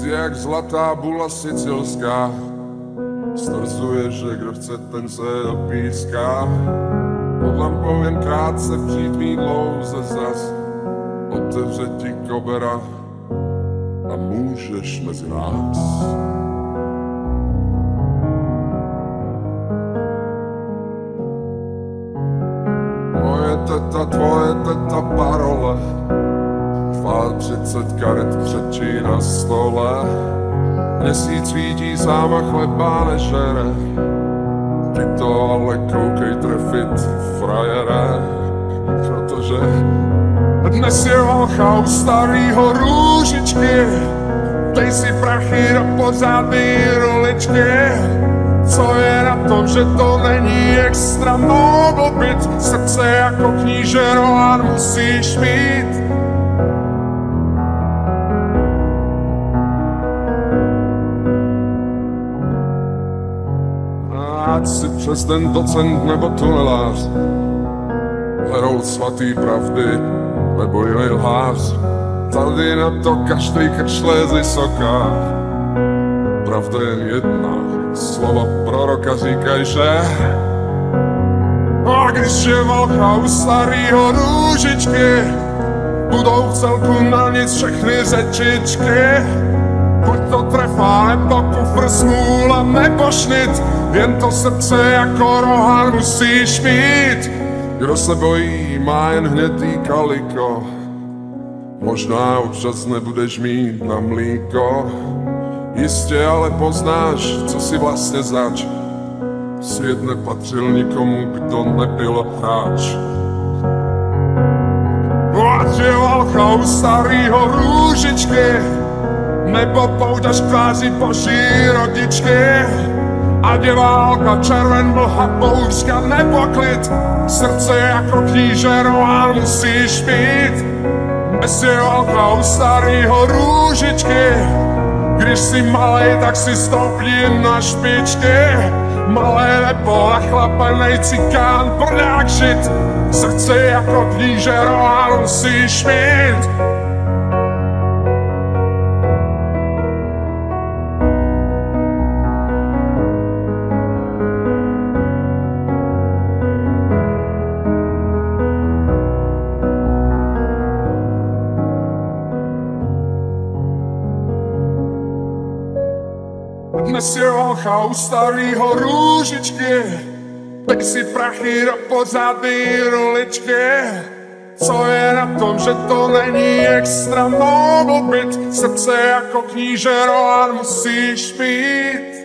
si jak zlatá bula sicilská, stvrzuje, že kdo chce, ten se dopíská. Pod lampou jen krátce přijít mít dlouze zas, otevře ti kobera a můžeš mezi nás. Tvoje teta parole, 30 karet křečí na stole. Měsíc svítí sám a chleba nežere, ty to ale koukej trefit, frajere. Protože dnes je válka u starýho Růžičky, dej si prachy do pořádný roličky. Co je na tom, že to není extra nobl byt, srdce jako kníže Rohan musíš mít. Ať si přes ten docent nebo tunelář, hledou svatý pravdy nebo jiný lhář, tady na to každý krčle z vysoká. Pravda jen jedna, slova proroka říkají, že a když je válka u starýho Růžičky, budou v celku na nic všechny řečičky. Buď to trefa, nebo kufr, smůla, nebo šnit, jen to srdce jako Rohan musíš mít. Kdo se bojí, má jen hnědý kaliko, možná občas nebudeš mít na mlíko. Jistě ale poznáš, co si vlastně zač. Svět nepatřil nikomu, kdo nebyl hráč. Ať je válka u starýho Růžičky, nebo pouť až tváří boží rodičky. Ať je válka, červen, mlha, bouřka nebo klid, srdce jako kníže Rohan musíš mít. Dnes je válka u starýho Růžičky, když jsi malej, tak si stoupni na špičky. Malé nebo nachlapenej cikán, prdák žit, srdce jako kníže Rohan musíš mít. Dnes je válka u starýho Růžičky, dej si prachy do pořádný roličky. Co je na tom, že to není extra nobl byt, srdce jako kníže Rohan musíš mít.